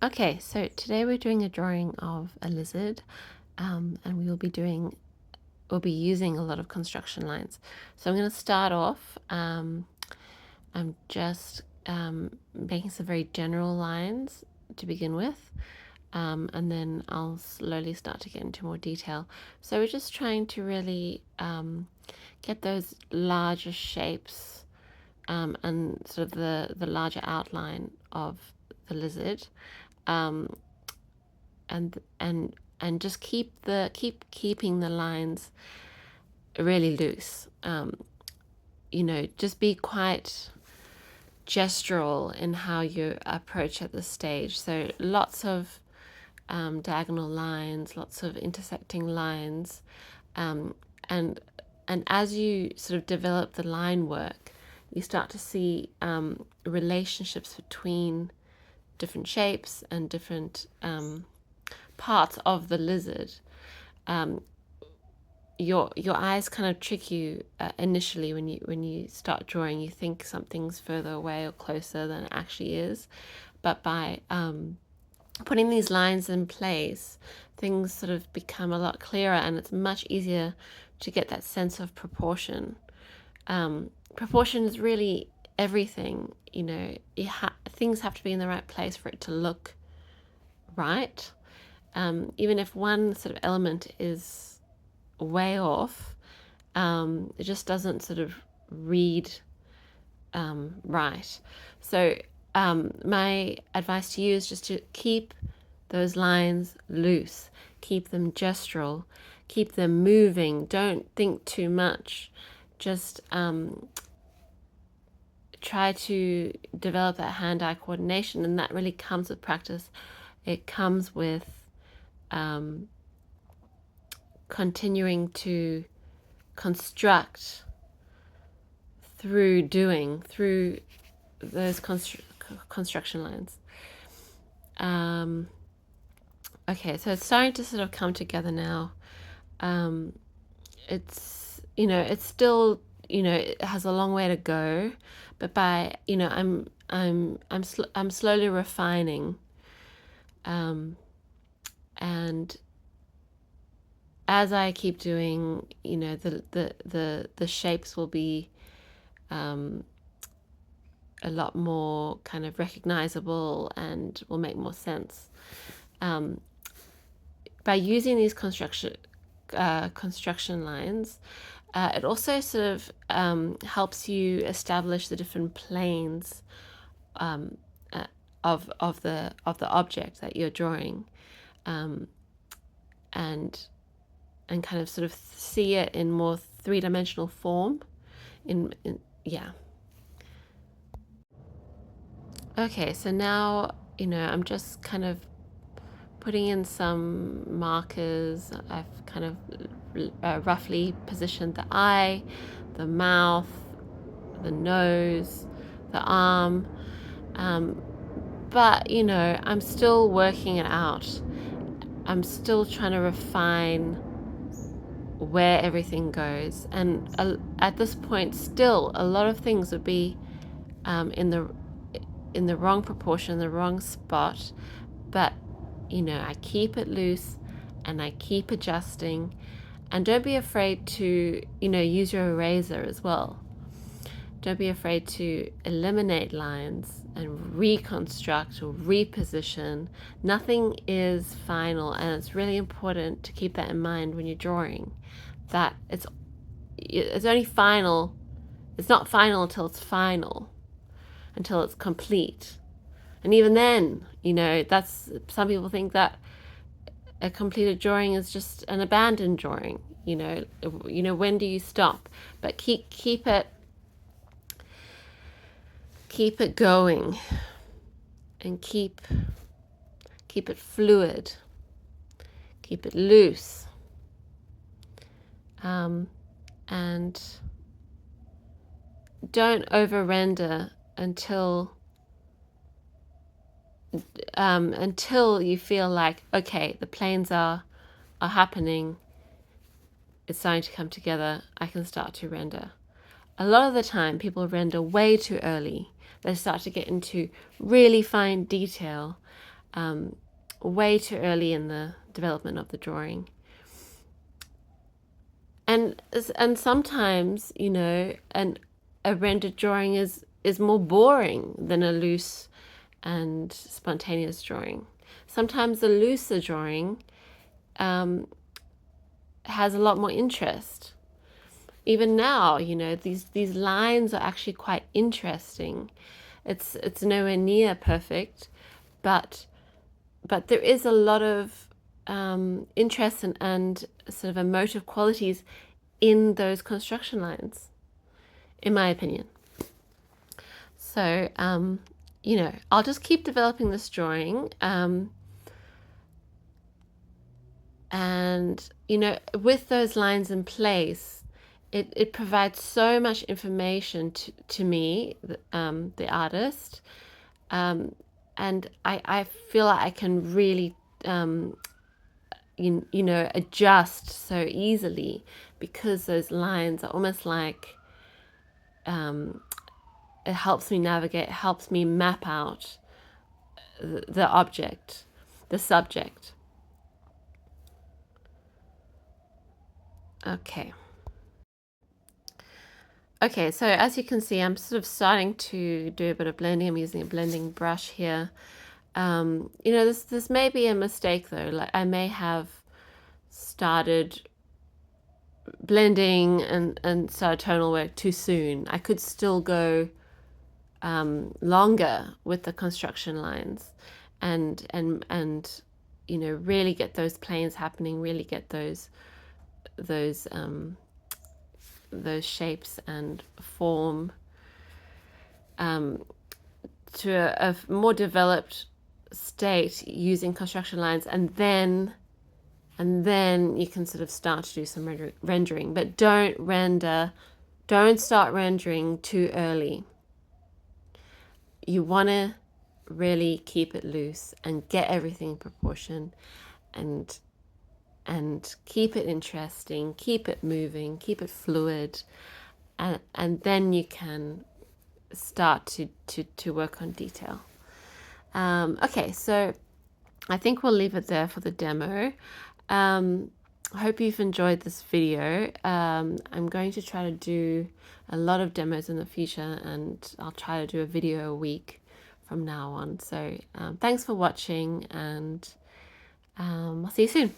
Okay, so today we're doing a drawing of a lizard, and we'll be using a lot of construction lines. So I'm going to start off. I'm just making some very general lines to begin with, and then I'll slowly start to get into more detail. So we're just trying to really get those larger shapes, and sort of the larger outline of the lizard. Um, and just keeping the lines really loose. Just be quite gestural in how you approach at this stage. So lots of diagonal lines, lots of intersecting lines, um, and and as you sort of develop the line work, you start to see relationships between different shapes and different parts of the lizard. Um, your eyes kind of trick you initially when you start drawing. You think something's further away or closer than it actually is, but by putting these lines in place, things sort of become a lot clearer, and it's much easier to get that sense of proportion. Proportion is really everything. Things have to be in the right place for it to look right. Even if one sort of element is way off, it just doesn't sort of read right. So my advice to you is just to keep those lines loose, keep them gestural, keep them moving. Don't think too much. Just try to develop that hand-eye coordination, and that really comes with practice. It comes with continuing to construct through those construction lines. Okay, so it's starting to sort of come together now. It's still, it has a long way to go, but I'm slowly refining, and as I keep doing, the shapes will be a lot more kind of recognizable and will make more sense. By using these construction lines, it also sort of helps you establish the different planes of the object that you're drawing, and kind of sort of see it in more three-dimensional form. Okay, so now I'm just kind of putting in some markers. I've kind of roughly positioned the eye, the mouth, the nose, the arm, but I'm still working it out. I'm still trying to refine where everything goes, and at this point still a lot of things would be in the wrong proportion, the wrong spot, but I keep it loose and I keep adjusting. And don't be afraid to use your eraser as well. Don't be afraid to eliminate lines and reconstruct or reposition. Nothing is final, and it's really important to keep that in mind when you're drawing, that it's only final. It's not final until it's final, until it's complete. And even then, that's, some people think that a completed drawing is just an abandoned drawing. When do you stop? But keep it going, and keep it fluid, keep it loose, and don't over render until you feel like, okay, the planes are happening, it's starting to come together, I can start to render. A lot of the time people render way too early. They start to get into really fine detail, way too early in the development of the drawing. And sometimes, you know, a rendered drawing is more boring than a loose and spontaneous drawing. Sometimes the looser drawing has a lot more interest. Even now, you know, these lines are actually quite interesting. It's nowhere near perfect, but there is a lot of interest and sort of emotive qualities in those construction lines, in my opinion. So, you know, I'll just keep developing this drawing. And, you know, with those lines in place, it provides so much information to me, the artist. And I feel like I can really, you know, adjust so easily because those lines are almost like, it helps me navigate, helps me map out the object, the subject. Okay. Okay, so as you can see, I'm sort of starting to do a bit of blending. I'm using a blending brush here. You know, this may be a mistake though. Like I may have started blending and started tonal work too soon. I could still go longer with the construction lines and you know, really get those planes happening, really get those shapes and form to a more developed state using construction lines, and then you can sort of start to do some rendering. But don't start rendering too early. You want to really keep it loose and get everything in proportion, and keep it interesting, keep it moving, keep it fluid, and then you can start to work on detail. Okay, so I think we'll leave it there for the demo. I hope you've enjoyed this video. I'm going to try to do a lot of demos in the future, and I'll try to do a video a week from now on. So thanks for watching, and I'll see you soon.